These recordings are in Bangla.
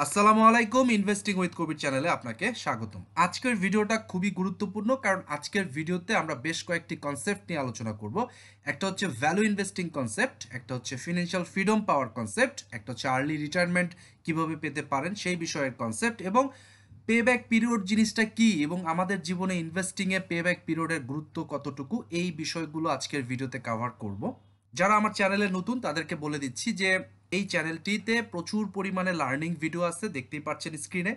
আসসালামু আলাইকুম, ইনভেস্টিং উইথ কবির চ্যানেলে আপনাকে স্বাগতম। আজকের ভিডিওটা খুবই গুরুত্বপূর্ণ, কারণ আজকের ভিডিওতে আমরা বেশ কয়েকটি কনসেপ্ট নিয়ে আলোচনা করব। একটা হচ্ছে ভ্যালু ইনভেস্টিং কনসেপ্ট, একটা হচ্ছে ফিনান্সিয়াল ফ্রিডম পাওয়ার কনসেপ্ট, একটা হচ্ছে আর্লি রিটায়ারমেন্ট কিভাবে পেতে পারেন সেই বিষয়ের কনসেপ্ট, এবং পেব্যাক পিরিয়ড জিনিসটা কি এবং আমাদের জীবনে ইনভেস্টিংয়ে পেব্যাক পিরিয়ডের গুরুত্ব কতটুকু, এই বিষয়গুলো আজকের ভিডিওতে কভার করব। যারা আমার চ্যানেলে নতুন তাদেরকে বলে দিচ্ছি যে এই চ্যানেলটিতে প্রচুর পরিমাণে লার্নিং ভিডিও আছে, দেখতেই পাচ্ছেন স্ক্রিনে।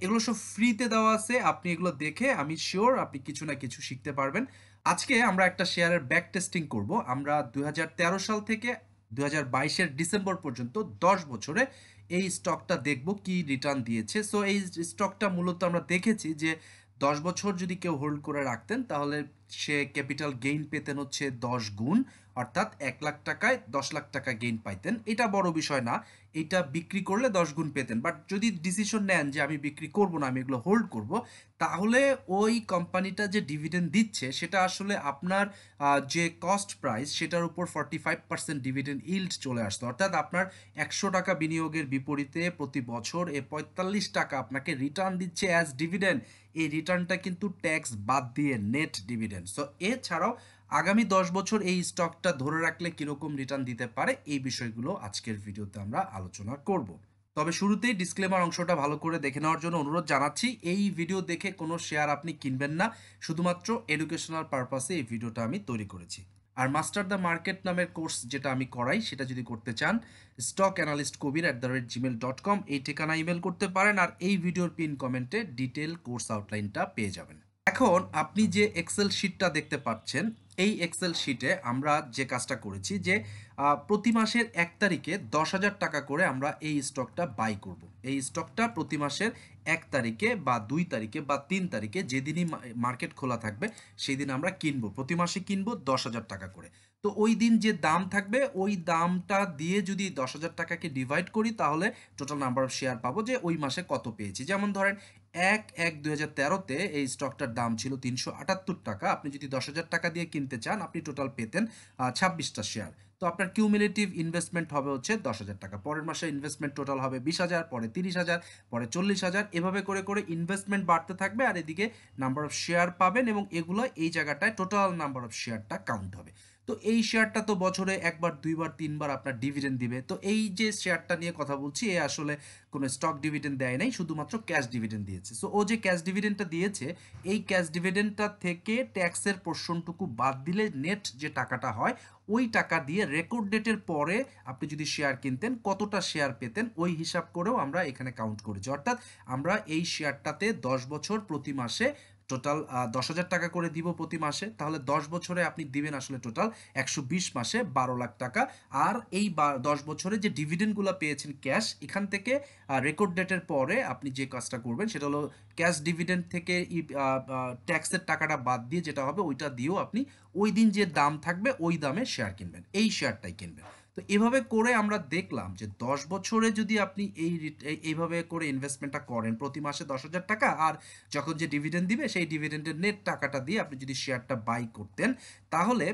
এগুলো সব ফ্রিতে দেওয়া আছে, আপনি এগুলো দেখে আমি শিওর আপনি কিছু না কিছু শিখতে পারবেন। আজকে আমরা একটা শেয়ারের ব্যাক টেস্টিং করব। আমরা 2013 সাল থেকে 2022-এর ডিসেম্বর পর্যন্ত 10 বছরে এই স্টকটা দেখব কি রিটার্ন দিয়েছে। সো এই স্টকটা মূলত আমরা দেখেছি যে 10 বছর যদি কেউ হোল্ড করে রাখতেন তাহলে সে ক্যাপিটাল গেইন পেতেন হচ্ছে 10 গুণ, অর্থাৎ 1 লাখ টাকায় 10 লাখ টাকা গেইন পাইতেন। এটা বড় বিষয় না, এটা বিক্রি করলে 10 গুণ পেতেন। বাট যদি ডিসিশন নেন যে আমি বিক্রি করব না, আমি এগুলো হোল্ড করব, তাহলে ওই কোম্পানিটা যে ডিভিডেন্ড দিচ্ছে সেটা আসলে আপনার যে কস্ট প্রাইস সেটার উপর 45% ডিভিডেন্ড ইল্ড চলে আসতো। অর্থাৎ আপনার 100 টাকা বিনিয়োগের বিপরীতে প্রতি বছর 45 টাকা আপনাকে রিটার্ন দিচ্ছে অ্যাজ ডিভিডেন্ড। এই রিটার্নটা কিন্তু ট্যাক্স বাদ দিয়ে নেট ডিভিডেন্ড। সো এছাড়াও আগামী 10 বছর এই স্টকটা ধরে রাখলে কিরকম রিটার্ন দিতে পারে, এই বিষয়গুলো আজকের ভিডিওতে আমরা আলোচনা করব। তবে শুরুতেই ডিসক্লেমার অংশটা ভালো করে দেখে নেওয়ার জন্য অনুরোধ জানাচ্ছি। এই ভিডিও দেখে কোনো শেয়ার আপনি কিনবেন না, শুধুমাত্র এডুকেশনাল পারপাসে এই ভিডিওটা আমি তৈরি করেছি। আর মাস্টার দ্য মার্কেট নামের কোর্স যেটা আমি করাই, সেটা যদি করতে চান stockanalystkabir@gmail.com এই ঠিকানা ইমেল করতে পারেন, আর এই ভিডিওর পিন কমেন্টে ডিটেল কোর্স আউটলাইনটা পেয়ে যাবেন। এখন আপনি যে এক্সেল শিটটা দেখতে পাচ্ছেন, এই এক্সেল শিটে আমরা যে কাজটা করেছি যে প্রতি মাসের 1 তারিখে 10,000 টাকা করে আমরা এই স্টকটা বাই করব। এই স্টকটা প্রতি মাসের 1 তারিখে বা 2 তারিখে বা 3 তারিখে, যেদিনই মার্কেট খোলা থাকবে সেই দিন আমরা কিনবো। প্রতি মাসে কিনবো 10,000 টাকা করে। তো ওই দিন যে দাম থাকবে ওই দামটা দিয়ে যদি 10,000 টাকাকে ডিভাইড করি, তাহলে টোটাল নাম্বার অফ শেয়ার পাবো যে ওই মাসে কত পেয়েছি। যেমন ধরেন 1/1/2013-তে এই স্টকটার দাম ছিল 378 টাকা। আপনি যদি 10,000 টাকা দিয়ে কিনতে চান, আপনি টোটাল পেতেন 26টা শেয়ার। তো আপনার কিউমুলেটিভ ইনভেস্টমেন্ট হবে হচ্ছে 10,000 টাকা। পরের মাসে ইনভেস্টমেন্ট টোটাল হবে 20,000, পরে 30,000, পরে 40,000। এভাবে করে করে ইনভেস্টমেন্ট বাড়তে থাকবে, আর এদিকে নাম্বার অফ শেয়ার পাবেন, এবং এগুলো এই জায়গাটায় টোটাল নাম্বার অফ শেয়ারটা কাউন্ট হবে। তো এই শেয়ারটা তো বছরে একবার, দুইবার, তিনবার আপনার ডিভিডেন্ড দিবে। তো এই যে শেয়ারটা নিয়ে কথা বলছি, এ আসলে কোনো স্টক ডিভিডেন্ড দেয় নাই, শুধুমাত্র ক্যাশ ডিভিডেন্ড দিয়েছে। সো ও যে ক্যাশ ডিভিডেন্ডটা দিয়েছে, এই ক্যাশ ডিভিডেন্ডটা থেকে ট্যাক্সের পোর্শনটুকু বাদ দিলে নেট যে টাকাটা হয়, ওই টাকা দিয়ে রেকর্ড ডেটের পরে আপনি যদি শেয়ার কিনতেন কতটা শেয়ার পেতেন ওই হিসাব করেও আমরা এখানে কাউন্ট করেছি। অর্থাৎ আমরা এই শেয়ারটাতে 10 বছর প্রতি মাসে টোটাল 10,000 টাকা করে দিব প্রতি মাসে। তাহলে 10 বছরে আপনি দিবেন আসলে টোটাল 120 মাসে 12 লাখ টাকা। আর এই 10 বছরে যে ডিভিডেন্ডগুলো পেয়েছেন ক্যাশ, এখান থেকে রেকর্ড ডেটের পরে আপনি যে কাজটা করবেন সেটা হলো ক্যাশ ডিভিডেন্ড থেকে ট্যাক্সের টাকাটা বাদ দিয়ে যেটা হবে ওইটা দিয়েও আপনি ওই দিন যে দাম থাকবে ওই দামে শেয়ার কিনবেন, এই শেয়ারটাই কিনবেন। তো এভাবে করে আমরা দেখলাম যে 10 বছরে যদি আপনি এইভাবে করে ইনভেস্টমেন্টটা করেন প্রতি মাসে 10,000 টাকা, আর যখন যে ডিভিডেন্ড দিবে সেই ডিভিডেন্ডের নেট টাকাটা দিয়ে আপনি যদি শেয়ারটা বাই করতেন, তাহলে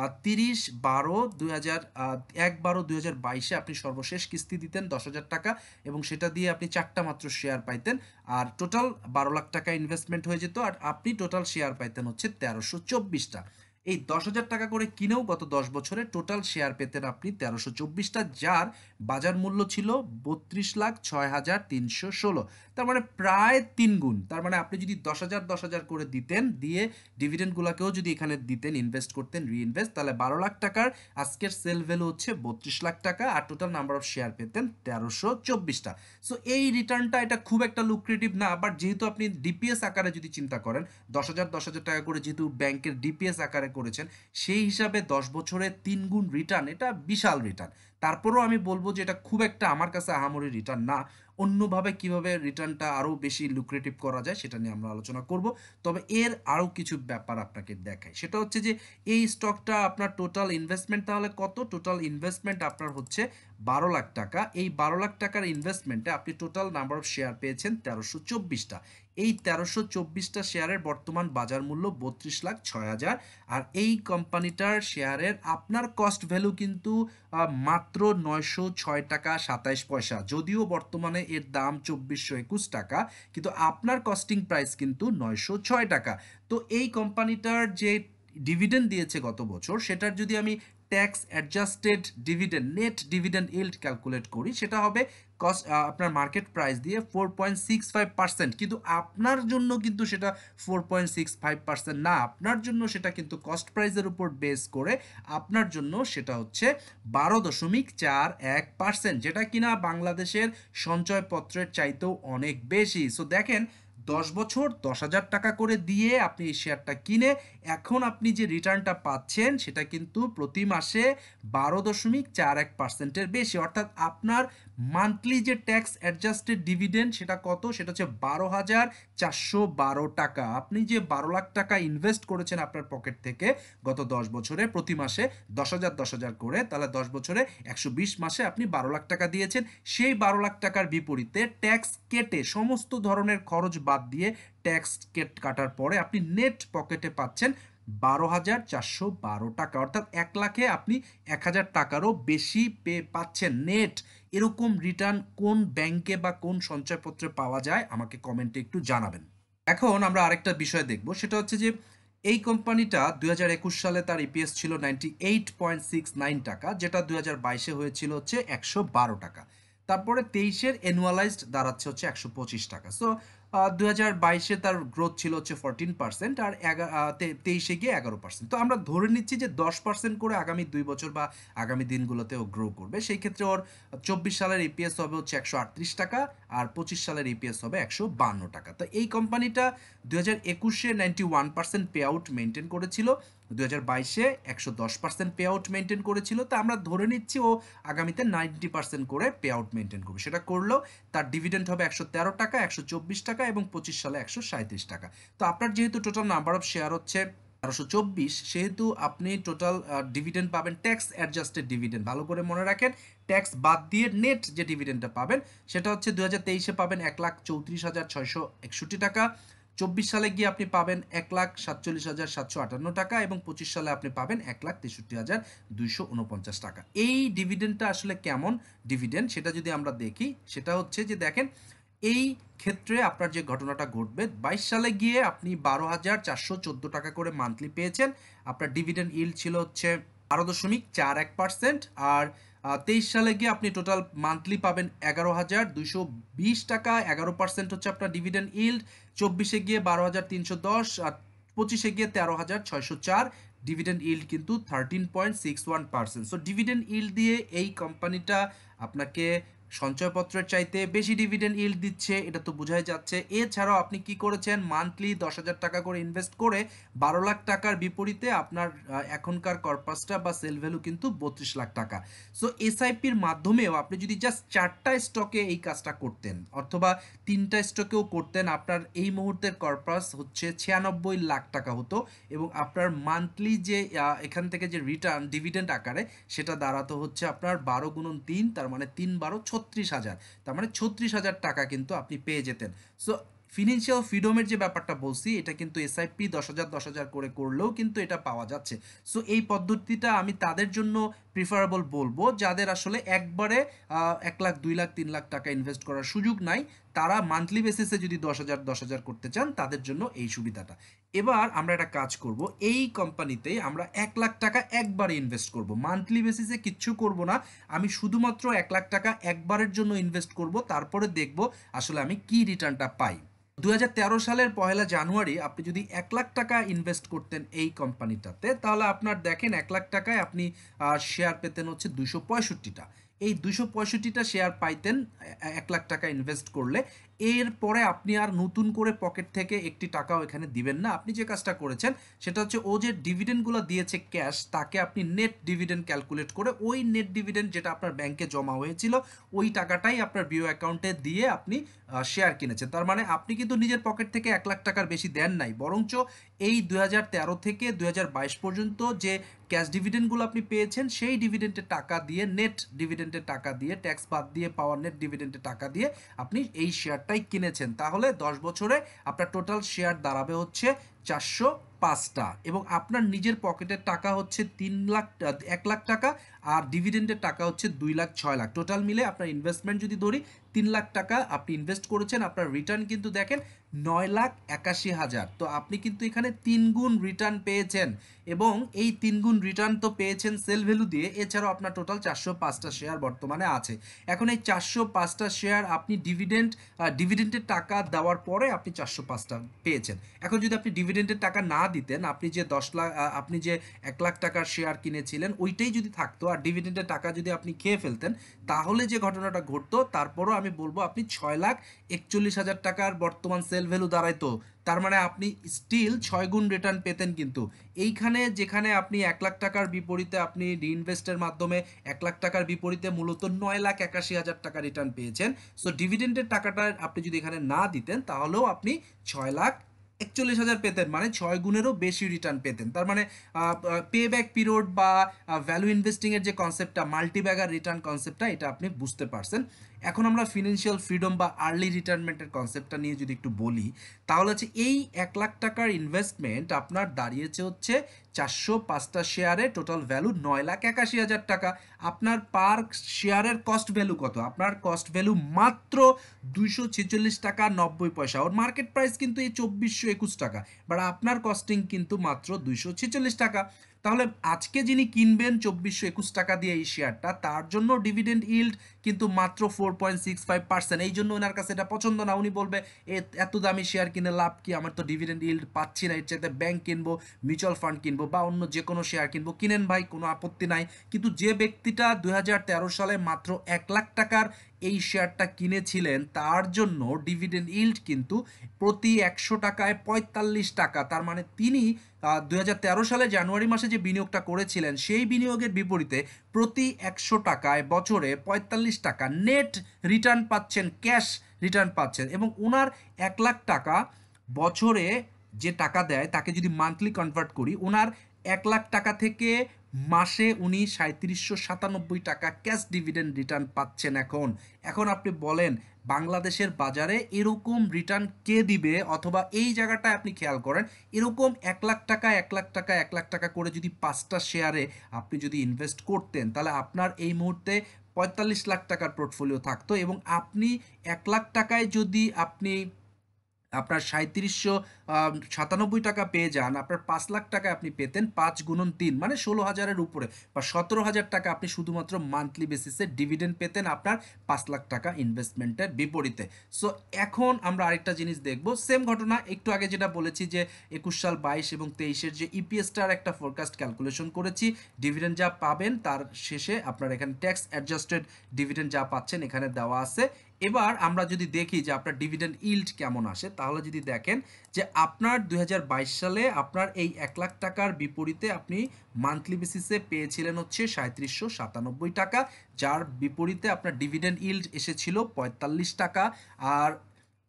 1/12/2022-এ আপনি সর্বশেষ কিস্তি দিতেন 10,000 টাকা, এবং সেটা দিয়ে আপনি 4টা মাত্র শেয়ার পাইতেন। আর টোটাল 12 লাখ টাকা ইনভেস্টমেন্ট হয়ে যেত, আর আপনি টোটাল শেয়ার পাইতেন হচ্ছে 1324টা। এই 10,000 টাকা করে কিনেও গত 10 বছরে টোটাল শেয়ার পেতেন আপনি 1324টা, যার বাজার মূল্য ছিল 32,06,316। তার মানে প্রায় 3 গুণ। তার মানে আপনি যদি 10,000 করে দিতেন, দিয়ে ডিভিডেন্ডগুলোকেও যদি এখানে দিতেন, ইনভেস্ট করতেন, রিইনভেস্ট, তাহলে 12 লাখ টাকার আজকের সেল ভ্যালু হচ্ছে 32 লাখ টাকা, আর টোটাল নাম্বার অফ শেয়ার পেতেন 1324টা। সো এই রিটার্নটা এটা খুব একটা লুক্রেটিভ না, বাট যেহেতু আপনি ডিপিএস আকারে যদি চিন্তা করেন, 10,000 টাকা করে যেহেতু ব্যাংকের ডিপিএস আকারে করেছেন, সেই হিসাবে 10 বছরে 3 গুণ রিটার্ন, এটা বিশাল রিটার্ন। তারপরেও আমি বলবো যে এটা খুব একটা আমার কাছে আহামরি রিটার্ন না। অন্যভাবে কিভাবে রিটার্নটা আরও বেশি লুক্রেটিভ করা যায় সেটা নিয়ে আমরা আলোচনা করব। তবে এর আরও কিছু ব্যাপার আপনাকে দেখাই, সেটা হচ্ছে যে এই স্টকটা আপনার টোটাল ইনভেস্টমেন্ট তাহলে কত? টোটাল ইনভেস্টমেন্ট আপনার হচ্ছে 12 লাখ টাকা। এই 12 লাখ টাকার ইনভেস্টমেন্টে আপনি টোটাল নাম্বার অফ শেয়ার পেয়েছেন 1324টা। এই 1324টা শেয়ারের বর্তমান বাজার মূল্য 32,06,000। আর এই কোম্পানিটার শেয়ারের আপনার কস্ট ভ্যালু কিন্তু মাত্র 906 টাকা 27 পয়সা। যদিও বর্তমানে এর দাম 2421 টাকা, কিন্তু আপনার কস্টিং প্রাইস কিন্তু 906 টাকা। তো এই কোম্পানিটার যে ডিভিডেন্ড দিয়েছে গত বছর, সেটার যদি আমি tax adjusted dividend, net dividend yield calculate করি, সেটা হবে কস্ট আপনার মার্কেট প্রাইস দিয়ে 4.65%। কিন্তু আপনার জন্য কিন্তু সেটা 4.65% না, আপনার জন্য সেটা কিন্তু কস্ট প্রাইসের উপর বেস করে আপনার জন্য সেটা হচ্ছে 12.41%, যেটা কিনা বাংলাদেশের সঞ্চয়পত্রের চাইতেও অনেক বেশি। সো দেখেন, 10 বছর 10,000 টাকা করে দিয়ে আপনি এই শেয়ারটা কিনে এখন আপনি যে রিটার্নটা পাচ্ছেন সেটা কিন্তু প্রতি মাসে 12.41%-এর বেশি। অর্থাৎ আপনার মান্থলি যে ট্যাক্স অ্যাডজাস্টেড ডিভিডেন্ড সেটা কত? সেটা হচ্ছে 12,412 টাকা। আপনি যে 12 লাখ টাকা ইনভেস্ট করেছেন আপনার পকেট থেকে গত 10 বছরে, প্রতি মাসে 10,000 করে, তাহলে 10 বছরে 120 মাসে আপনি 12 লাখ টাকা দিয়েছেন। সেই 12 লাখ টাকার বিপরীতে ট্যাক্স কেটে, সমস্ত ধরনের খরচ বাদ দিয়ে ট্যাক্স কাটার পরে আপনি নেট পকেটে পাচ্ছেন 12,412 টাকা। অর্থাৎ 1 লাখে আপনি 1,000 টাকারও বেশি পাচ্ছেন নেট। এরকম রিটার্ন কোন ব্যাংকে বা কোন সঞ্চয়পত্রে পাওয়া যায় আমাকে কমেন্টে একটু জানাবেন। এখন আমরা আরেকটা বিষয় দেখব, সেটা হচ্ছে যে এই কোম্পানিটা 2021 সালে তার ইপিএস ছিল 98.69 টাকা, যেটা 2022-এ হয়েছিল হচ্ছে 112 টাকা। তারপরে 23-এর অ্যানুয়ালাইজড দাঁড়াচ্ছে হচ্ছে 125 টাকা। সো 2022-এ তার গ্রোথ ছিল হচ্ছে 14%, আর 23-এ গিয়ে 11%। তো আমরা ধরে নিচ্ছি যে 10% করে আগামী 2 বছর বা আগামী দিনগুলোতে ও গ্রো করবে। সেই ক্ষেত্রে ওর 24 সালের ইপিএস হবে হচ্ছে 138 টাকা, আর 25 সালের ইপিএস হবে 152 টাকা। তো এই কোম্পানিটা 2021-এ 91% পে আউট মেনটেন করেছিল, 2022-এ 110% পে আউট মেনটেন করেছিল। তো আমরা ধরে নিচ্ছি ও আগামীতে 90% করে পে আউট মেনটেন করবে। সেটা করলেও তার ডিভিডেন্ড হবে 113 টাকা, 124 টাকা এবং 25 সালে 137 টাকা। তো আপনার যেহেতু টোটাল নাম্বার অফ শেয়ার হচ্ছে 1324, সেহেতু আপনি টোটাল ডিভিডেন্ড পাবেন ট্যাক্স অ্যাডজাস্টেড ডিভিডেন্ড। ভালো করে মনে রাখেন, ট্যাক্স বাদ দিয়ে নেট যে ডিভিডেন্ডটা পাবেন সেটা হচ্ছে 2023-এ পাবেন 1,34,661 টাকা, 24 সালে গিয়ে আপনি পাবেন 1,47,758 টাকা এবং 25 সালে আপনি পাবেন 1,63,249 টাকা। এই ডিভিডেন্ডটা আসলে কেমন ডিভিডেন্ড সেটা যদি আমরা দেখি, সেটা হচ্ছে যে দেখেন, এই ক্ষেত্রে আপনার যে ঘটনাটা ঘটবে, 22 সালে গিয়ে আপনি 12,414 টাকা করে মান্থলি পেয়েছেন, আপনার ডিভিডেন্ড ইল্ড ছিল হচ্ছে 12.41%, আর 23 সালে গিয়ে আপনি টোটাল মান্থলি পাবেন 11,220 টাকা, 11% হচ্ছে আপনার ডিভিডেন্ড ইল্ড। 24-এ গিয়ে 12,310, আর 25-এ গিয়ে 13,604, ডিভিডেন্ড ইল্ড কিন্তু 13.61%। সো ডিভিডেন্ড ইল্ড দিয়ে এই কোম্পানিটা আপনাকে সঞ্চয়পত্রের চাইতে বেশি ডিভিডেন্ড ইল্ড দিচ্ছে, এটা তো বোঝাই যাচ্ছে। এছাড়াও আপনি কি করেছেন, মান্থলি 10,000 টাকা করে ইনভেস্ট করে 12 লাখ টাকার বিপরীতে আপনার এখনকার কর্পাসটা বা সেল ভ্যালু কিন্তু 32 লাখ টাকা। সো এসআইপির মাধ্যমেও আপনি যদি জাস্ট 4টা স্টকে এই কাজটা করতেন অথবা 3টা স্টকেও করতেন, আপনার এই মুহূর্তের কর্পাস হচ্ছে 96 লাখ টাকা হতো এবং আপনার মান্থলি যে এখান থেকে যে রিটার্ন ডিভিডেন্ড আকারে সেটা দাঁড়াতো হচ্ছে আপনার 12 গুণন 3, তার মানে 3 × 36,000, তার মানে 36,000 টাকা কিন্তু আপনি পেয়ে যেতেন। সো ফিনান্সিয়াল ফ্রিডমের যে ব্যাপারটা বলছি, এটা কিন্তু এসআইপি 10,000 করে করলেও কিন্তু এটা পাওয়া যাচ্ছে। সো এই পদ্ধতিটা আমি তাদের জন্য প্রিফারেবল বলবো যাদের আসলে একবারে 1 লাখ 2 লাখ 3 লাখ টাকা ইনভেস্ট করার সুযোগ নাই। তারা মান্থলি বেসিসে যদি 10,000 করতে চান, তাদের জন্য এই সুবিধাটা। এবার আমরা একটা কাজ করব, এই কোম্পানিতে আমরা 1 লাখ টাকা একবারে ইনভেস্ট করব, মান্থলি বেসিসে কিচ্ছু করব না। আমি শুধুমাত্র 1 লাখ টাকা একবারের জন্য ইনভেস্ট করব, তারপরে দেখব আসলে আমি কি রিটার্নটা পাই। 2013 সালের 1 জানুয়ারি আপনি যদি 1 লাখ টাকা ইনভেস্ট করতেন এই কোম্পানিটাতে, তাহলে আপনার দেখেন 1 লাখ টাকায় আপনি শেয়ার পেতেন হচ্ছে 265টা। এই 265টা শেয়ার পাইতেন 1 লাখ টাকা ইনভেস্ট করলে। এরপরে আপনি আর নতুন করে পকেট থেকে একটি টাকাও এখানে দিবেন না। আপনি যে কাজটা করেছেন সেটা হচ্ছে ও যে ডিভিডেন্ডগুলো দিয়েছে ক্যাশ, তাকে আপনি নেট ডিভিডেন্ড ক্যালকুলেট করে ওই নেট ডিভিডেন্ড যেটা আপনার ব্যাংকে জমা হয়েছিল ওই টাকাটাই আপনার বিও অ্যাকাউন্টে দিয়ে আপনি শেয়ার কিনেছেন। তার মানে আপনি কিন্তু নিজের পকেট থেকে 1 লাখ টাকার বেশি দেন নাই, বরঞ্চ এই 2013 থেকে 2022 পর্যন্ত যে ক্যাশ ডিভিডেন্ডগুলো আপনি পেয়েছেন সেই ডিভিডেন্ডের টাকা দিয়ে, নেট ডিভিডেন্ড ডিভিডেন্ডের টাকা দিয়ে, ট্যাক্স বাদ দিয়ে পাওয়ার নেট ডিভিডেন্ডের টাকা দিয়ে আপনি এই শেয়ারটাই কিনেছেন, তাহলে 10 বছরে আপনার টোটাল শেয়ার দাঁড়াবে হচ্ছে 405টা, এবং আপনার নিজের পকেটের টাকা হচ্ছে 1 লাখ টাকা, আর ডিভিডেন্ডের টাকা হচ্ছে 2,06,00,000। টোটাল মিলে আপনার ইনভেস্টমেন্ট যদি ধরি 3 লাখ টাকা আপনি ইনভেস্ট করেছেন, আপনার রিটার্ন কিন্তু দেখেন 9,81,000। তো আপনি কিন্তু এখানে 3 গুণ রিটার্ন পেয়েছেন, এবং এই 3 গুণ রিটার্ন তো পেয়েছেন সেল ভ্যালু দিয়ে, এছাড়াও আপনার টোটাল 405টা শেয়ার বর্তমানে আছে। এখন এই 405টা শেয়ার আপনি ডিভিডেন্ডের টাকা দেওয়ার পরে আপনি 405টা পেয়েছেন। এখন যদি আপনি ডিভিডেন্ডের টাকা না দিতেন, আপনি যে 1 লাখ টাকার শেয়ার কিনেছিলেন ওইটাই যদি থাকতো, আর ডিভিডেন্ডের টাকা যদি আপনি খেয়ে ফেলতেন, তাহলে যে ঘটনাটা ঘটতো, তারপরও আমি বলবো আপনি 6,41,000 টাকার বর্তমান সেল ভ্যালু দাঁড়াইতো। তার মানে আপনি স্টিল 6 গুণ রিটার্ন পেতেন। কিন্তু এইখানে যেখানে আপনি 1 লাখ টাকার বিপরীতে আপনি রিইনভেস্টের মাধ্যমে 1 লাখ টাকার বিপরীতে মূলত 9,81,000 টাকা রিটার্ন পেয়েছেন। সো ডিভিডেন্ডের টাকাটা আপনি যদি এখানে না দিতেন, তাহলেও আপনি 6,41,000 পেতেন, মানে 6 গুণেরও বেশি রিটার্ন পেতেন। তার মানে পে ব্যাক পিরিয়ড বা ভ্যালু ইনভেস্টিংয়ের যে কনসেপ্টটা, মাল্টিব্যাগার রিটার্ন কনসেপ্টটা, এটা আপনি বুঝতে পারছেন। এখন আমরা ফিনান্সিয়াল ফ্রিডম বা আর্লি রিটায়ারমেন্টের কনসেপ্টটা নিয়ে যদি একটু বলি, তাহলে হচ্ছে এই 1 লাখ টাকার ইনভেস্টমেন্ট আপনার দাঁড়িয়েছে হচ্ছে 405টা শেয়ারে টোটাল ভ্যালু 9,81,000 টাকা। আপনার পার শেয়ারের কস্ট ভ্যালু কত? আপনার কস্ট ভ্যালু মাত্র 246 টাকা 90 পয়সা। ওর মার্কেট প্রাইস কিন্তু এই 2,421 টাকা, বাট আপনার কস্টিং কিন্তু মাত্র 246 টাকা। তাহলে আজকে যিনি কিনবেন 2,421 টাকা দিয়ে এই শেয়ারটা, তার জন্য ডিভিডেন্ড ইল্ড কিন্তু মাত্র 4.65%। এই জন্য ওনার কাছে এটা পছন্দ না। উনি বলবে এত দামি শেয়ার কিনে লাভ কি, আমার তো ডিভিডেন্ড ইল্ড পাচ্ছি না, এর চাইতে ব্যাংক কিনবো, মিউচুয়াল ফান্ড কিনবো, বা অন্য যে কোনো শেয়ার কিনবো। কিনেন ভাই, কোনো আপত্তি নাই। কিন্তু যে ব্যক্তিটা 2013 সালে মাত্র 1 লাখ টাকার এই শেয়ারটা কিনেছিলেন, তার জন্য ডিভিডেন্ড ইল্ড কিন্তু প্রতি 100 টাকায় 45 টাকা। তার মানে তিনি 2013 সালে জানুয়ারি মাসে যে বিনিয়োগটা করেছিলেন, সেই বিনিয়োগের বিপরীতে প্রতি 100 টাকায় বছরে 45 টাকা নেট রিটার্ন পাচ্ছেন, ক্যাশ রিটার্ন পাচ্ছেন। এবং ওনার 1 লাখ টাকা বছরে যে টাকা দেয়, তাকে যদি মান্থলি কনভার্ট করি, ওনার 1 লাখ টাকা থেকে মাসে উনি 3797 টাকা ক্যাশ ডিভিডেন্ড রিটার্ন পাচ্ছেন। এখন আপনি বলেন, বাংলাদেশের বাজারে এরকম রিটার্ন কে দিবে? অথবা এই জায়গাটায় আপনি খেয়াল করেন, এরকম 1 লাখ টাকা 1 লাখ টাকা 1 লাখ টাকা করে যদি 5টা শেয়ারে আপনি যদি ইনভেস্ট করতেন, তাহলে আপনার এই মুহূর্তে 45 লাখ টাকার পোর্টফোলিও থাকতো। এবং আপনি 1 লাখ টাকায় যদি আপনি আপনার 3797 টাকা পেয়ে যান, আপনার 5 লাখ টাকা আপনি পেতেন 5 গুণন 3 মানে 16,000-এর উপরে, বা 17,000 টাকা আপনি শুধুমাত্র মান্থলি বেসিসে ডিভিডেন্ড পেতেন আপনার 5 লাখ টাকা ইনভেস্টমেন্টের বিপরীতে। সো এখন আমরা আরেকটা জিনিস দেখব, সেম ঘটনা একটু আগে যেটা বলেছি যে 21 সাল 22 এবং 23-এর যে ইপিএসটার একটা ফোরকাস্ট ক্যালকুলেশন করেছি, ডিভিডেন্ড যা পাবেন তার শেষে আপনার এখানে ট্যাক্স অ্যাডজাস্টেড ডিভিডেন্ড যা পাচ্ছেন এখানে দেওয়া আছে। এবার আমরা যদি দেখি যে আপনার ডিভিডেন্ড ইল্ড কেমন আসে, তাহলে যদি দেখেন যে আপনার 2022 সালে আপনার এই 1 লাখ টাকার বিপরীতে আপনি মান্থলি বেসিসে পেয়েছিলেন হচ্ছে 3797 টাকা, যার বিপরীতে আপনার ডিভিডেন্ড ইল্ড এসেছিল 45 টাকা। আর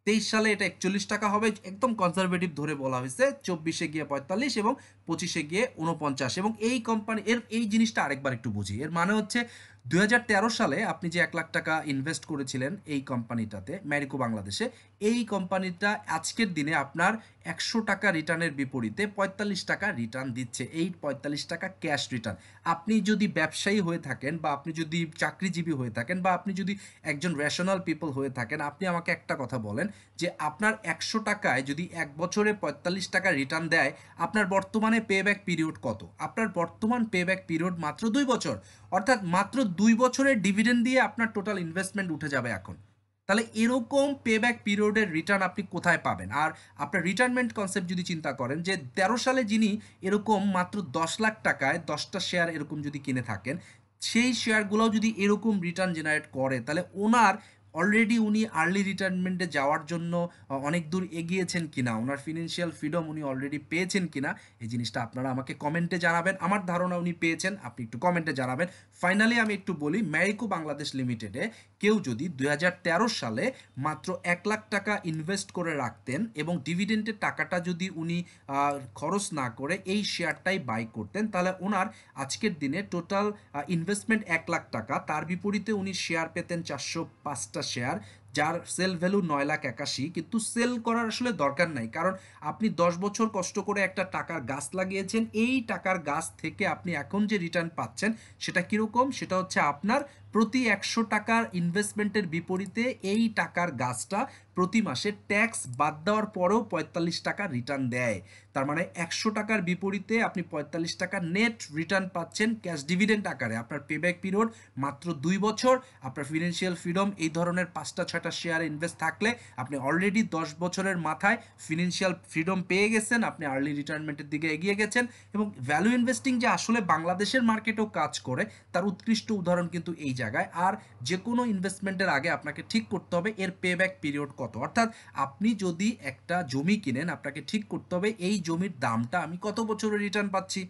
23 সালে এটা 41 টাকা হবে, একদম কনজারভেটিভ ধরে বলা হয়েছে। 24-এ গিয়ে 45 এবং 25-এ গিয়ে 49। এবং এই কোম্পানি এই জিনিসটা আরেকবার একটু বুঝি। এর মানে হচ্ছে 2013 সালে আপনি যে 1 লাখ টাকা ইনভেস্ট করেছিলেন এই কোম্পানিটাতে, ম্যারিকো বাংলাদেশে, এই কোম্পানিটা আজকের দিনে আপনার 100 টাকা রিটার্নের বিপরীতে 45 টাকা রিটার্ন দিচ্ছে। এই 45 টাকা ক্যাশ রিটার্ন। আপনি যদি ব্যবসায়ী হয়ে থাকেন, বা আপনি যদি চাকরিজীবী হয়ে থাকেন, বা আপনি যদি একজন রেশনাল পিপল হয়ে থাকেন, আপনি আমাকে একটা কথা বলেন যে আপনার 100 টাকায় যদি 1 বছরে 45 টাকা রিটার্ন দেয়, আপনার বর্তমানে পেব্যাক পিরিয়ড কত? আপনার বর্তমান পেব্যাক পিরিয়ড মাত্র 2 বছর। অর্থাৎ মাত্র 2 বছরের ডিভিডেন্ড দিয়ে আপনার টোটাল ইনভেস্টমেন্ট উঠে যাবে এখন। তাহলে এরকম পেব্যাক পিরিয়ডের রিটার্ন আপনি কোথায় পাবেন? আর আপনার রিটায়ারমেন্ট কনসেপ্ট যদি চিন্তা করেন, যে 13 সালে যিনি এরকম মাত্র 10 লাখ টাকায় 10টা শেয়ার এরকম যদি কিনে থাকেন, সেই শেয়ারগুলোও যদি এরকম রিটার্ন জেনারেট করে, তাহলে ওনার অলরেডি উনি আর্লি রিটায়ারমেন্টে যাওয়ার জন্য অনেক দূর এগিয়েছেন কিনা, ওনার ফিনান্সিয়াল ফ্রিডম উনি অলরেডি পেয়েছেন কিনা, এই জিনিসটা আপনারা আমাকে কমেন্টে জানাবেন। আমার ধারণা উনি পেয়েছেন, আপনি একটু কমেন্টে জানাবেন। ফাইনালি আমি একটু বলি, ম্যারিকো বাংলাদেশ লিমিটেডে কেউ যদি 2013 সালে মাত্র 1 লাখ টাকা ইনভেস্ট করে রাখতেন এবং ডিভিডেন্টের টাকাটা যদি উনি খরচ না করে এই শেয়ারটাই বাই করতেন, তাহলে ওনার আজকের দিনে টোটাল ইনভেস্টমেন্ট 1 লাখ টাকা, তার বিপরীতে উনি শেয়ার পেতেন 405টা শেয়ার, যার সেল ভ্যালু 9,81,000। কিন্তু সেল করার আসলে দরকার নাই, কারণ আপনি 10 বছর কষ্ট করে একটা টাকার গাছ লাগিয়েছেন, এই টাকার গাছ থেকে আপনি এখন যে রিটার্ন পাচ্ছেন সেটা কীরকম, সেটা হচ্ছে আপনার প্রতি 100 টাকার ইনভেস্টমেন্টের বিপরীতে এই টাকার গাছটা প্রতি মাসে ট্যাক্স বাদ দেওয়ার পরেও 45 টাকা রিটার্ন দেয়। তার মানে 100 টাকার বিপরীতে আপনি 45 টাকা নেট রিটার্ন পাচ্ছেন ক্যাশ ডিভিডেন্ড আকারে। আপনার পেব্যাক পিরিয়ড মাত্র 2 বছর। আপনার ফিনান্সিয়াল ফ্রিডম এই ধরনের 5টা 6টা শেয়ারে ইনভেস্ট থাকলে আপনি অলরেডি 10 বছরের মাথায় ফিনান্সিয়াল ফ্রিডম পেয়ে গেছেন, আপনি আর্লি রিটায়ারমেন্টের দিকে এগিয়ে গেছেন। এবং ভ্যালু ইনভেস্টিং যে আসলে বাংলাদেশের মার্কেটেও কাজ করে তার উৎকৃষ্ট উদাহরণ কিন্তু এই জায়গায়। আর যে কোনো ইনভেস্টমেন্টের আগে আপনাকে ঠিক করতে হবে এর পেব্যাক পিরিয়ড কত, অর্থাৎ আপনি যদি একটা জমি কিনেন আপনাকে ঠিক করতে হবে এই জমির দামটা আমি কত বছরে রিটার্ন পাচ্ছি।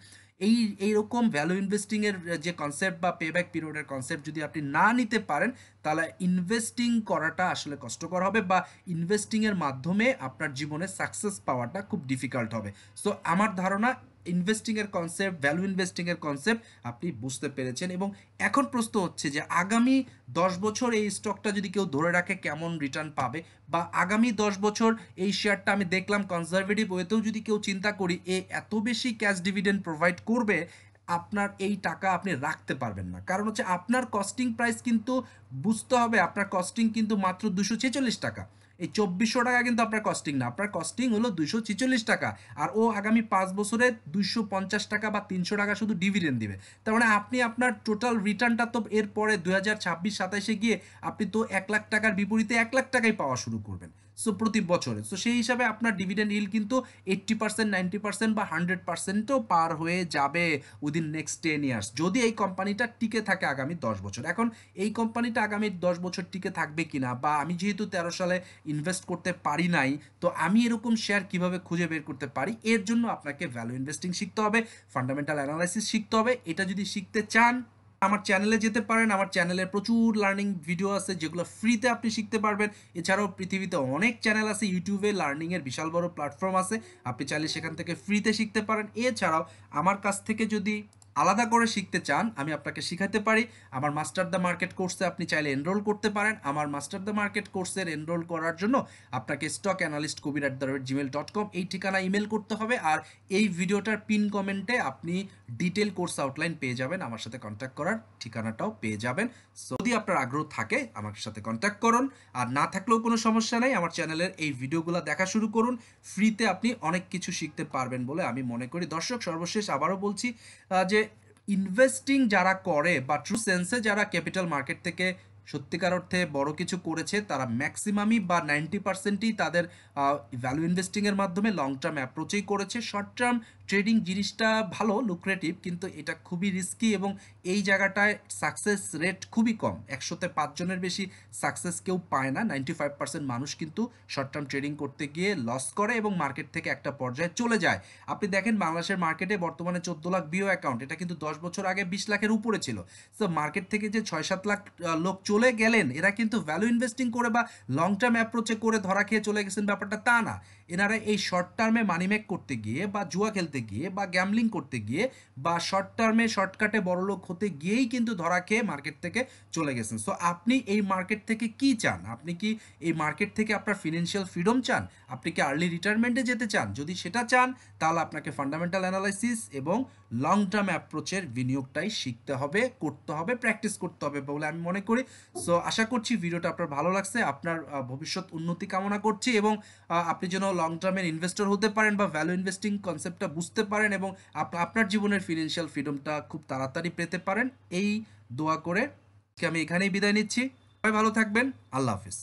এইরকম ভ্যালু ইনভেস্টিংয়ের যে কনসেপ্ট বা পেব্যাক পিরিয়ডের কনসেপ্ট যদি আপনি না নিতে পারেন, তাহলে ইনভেস্টিং করাটা আসলে কষ্টকর হবে, বা ইনভেস্টিংয়ের মাধ্যমে আপনার জীবনে সাকসেস পাওয়াটা খুব ডিফিকাল্ট হবে। সো আমার ধারণা ইনভেস্টিংয়ের কনসেপ্ট, ভ্যালু ইনভেস্টিংয়ের কনসেপ্ট আপনি বুঝতে পেরেছেন। এবং এখন প্রশ্ন হচ্ছে যে আগামী 10 বছর এই স্টকটা যদি কেউ ধরে রাখে কেমন রিটার্ন পাবে, বা আগামী 10 বছর এই শেয়ারটা আমি দেখলাম কনজারভেটিভ ওয়েতেও যদি কেউ চিন্তা করি এত বেশি ক্যাশ ডিভিডেন্ড প্রোভাইড করবে, আপনার এই টাকা আপনি রাখতে পারবেন না। কারণ হচ্ছে আপনার কস্টিং প্রাইস কিন্তু বুঝতে হবে, আপনার কস্টিং কিন্তু মাত্র 246 টাকা। এই 2400 টাকা কিন্তু আপনার কস্টিং না, আপনার কস্টিং হলো 246 টাকা। আর ও আগামী 5 বছরে 250 টাকা বা 300 টাকা শুধু ডিভিডেন্ড দিবে। তার মানে আপনি আপনার টোটাল রিটার্নটা তো এরপরে 2026-27-এ গিয়ে আপনি তো 1 লাখ টাকার বিপরীতে 1 লাখ টাকাই পাওয়া শুরু করবেন সো প্রতি বছরে। সো সেই হিসাবে আপনার ডিভিডেন্ড ইল কিন্তু 80%, 90% বা 100%ও পার হয়ে যাবে উইদিন নেক্সট 10 ইয়ার্স, যদি এই কোম্পানিটা টিকে থাকে আগামী 10 বছর। এখন এই কোম্পানিটা আগামী 10 বছর টিকে থাকবে কিনা, বা আমি যেহেতু 13 সালে ইনভেস্ট করতে পারি নাই, তো আমি এরকম শেয়ার কিভাবে খুঁজে বের করতে পারি, এর জন্য আপনাকে ভ্যালু ইনভেস্টিং শিখতে হবে, ফান্ডামেন্টাল অ্যানালাইসিস শিখতে হবে। এটা যদি শিখতে চান আমার চ্যানেলে যেতে পারেন, আমার চ্যানেলে প্রচুর লার্নিং ভিডিও আছে যেগুলো ফ্রিতে আপনি শিখতে পারবেন। এছাড়াও পৃথিবীতে অনেক চ্যানেল আছে, ইউটিউবে লার্নিংয়ের বিশাল বড় প্ল্যাটফর্ম আছে, আপনি চাইলে সেখান থেকে ফ্রিতে শিখতে পারেন। এছাড়াও আমার কাছ থেকে যদি আলাদা করে শিখতে চান আমি আপনাকে শিখাতে পারি। আমার মাস্টার দ্য মার্কেট কোর্সে আপনি চাইলে এনরোল করতে পারেন। আমার মাস্টার দ্য মার্কেট কোর্সের এনরোল করার জন্য আপনাকে stockanalystkabir@gmail.com এই ঠিকানা ইমেল করতে হবে। আর এই ভিডিওটার পিন কমেন্টে আপনি ডিটেল কোর্স আউটলাইন পেয়ে যাবেন, আমার সাথে কন্ট্যাক্ট করার ঠিকানাটাও পেয়ে যাবেন। সো যদি আপনার আগ্রহ থাকে আমার সাথে কন্ট্যাক্ট করুন, আর না থাকলেও কোনো সমস্যা নেই, আমার চ্যানেলের এই ভিডিওগুলো দেখা শুরু করুন। ফ্রিতে আপনি অনেক কিছু শিখতে পারবেন বলে আমি মনে করি। দর্শক, সর্বশেষ আবারও বলছি যে ইনভেস্টিং যারা করে বা ট্রু সেন্সে যারা ক্যাপিটাল মার্কেট থেকে সত্যিকার অর্থে বড় কিছু করেছে, তারা ম্যাক্সিমামই বা 90%ই তাদের ভ্যালু ইনভেস্টিংয়ের মাধ্যমে লং টার্ম অ্যাপ্রোচেই করেছে। শর্ট টার্ম ট্রেডিং জিনিসটা ভালো, লুক্রেটিভ, কিন্তু এটা খুবই রিস্কি এবং এই জায়গাটায় সাকসেস রেট খুবই কম। 100তে 5 জনের বেশি সাকসেস কেউ পায় না। 95% মানুষ কিন্তু শর্ট টার্ম ট্রেডিং করতে গিয়ে লস করে এবং মার্কেট থেকে একটা পর্যায়ে চলে যায়। আপনি দেখেন বাংলাদেশের মার্কেটে বর্তমানে 14 লাখ বিও অ্যাকাউন্ট, এটা কিন্তু 10 বছর আগে 20 লাখের উপরে ছিল। সো মার্কেট থেকে যে 6-7 লাখ লোক চলে গেলেন, এরা কিন্তু ভ্যালু ইনভেস্টিং করে বা লং টার্ম অ্যাপ্রোচে করে ধরা খেয়ে চলে গেছেন, ব্যাপারটা তা না। এনারা এই শর্ট টার্মে মানিমেক করতে গিয়ে বা জুয়া খেলতে গিয়ে বা গ্যামলিং করতে গিয়ে বা শর্ট টার্মে শর্টকাটে বড়লোক হতে গিয়েই কিন্তু ধরা খেয়ে মার্কেট থেকে চলে গেছেন। সো আপনি এই মার্কেট থেকে কি চান? আপনি কি এই মার্কেট থেকে আপনার ফিনান্সিয়াল ফ্রিডম চান? আপনি কি আর্লি রিটায়ারমেন্টে যেতে চান? যদি সেটা চান তাহলে আপনাকে ফান্ডামেন্টাল অ্যানালাইসিস এবং লং টার্ম অ্যাপ্রোচের বিনিয়োগটাই শিখতে হবে, করতে হবে, প্র্যাকটিস করতে হবে বলে আমি মনে করি। সো আশা করছি ভিডিওটা আপনার ভালো লাগছে, আপনার ভবিষ্যৎ উন্নতি কামনা করছি এবং আপনি যেন লং টার্মের ইনভেস্টর হতে পারেন বা ভ্যালু ইনভেস্টিং কনসেপ্টটা বুঝতে পারেন এবং আপনার জীবনের ফিনান্সিয়াল ফ্রিডমটা খুব তাড়াতাড়ি পেতে পারেন, এই দোয়া করে আমি এখানেই বিদায় নিচ্ছি। সবাই ভালো থাকবেন। আল্লাহ হাফিজ।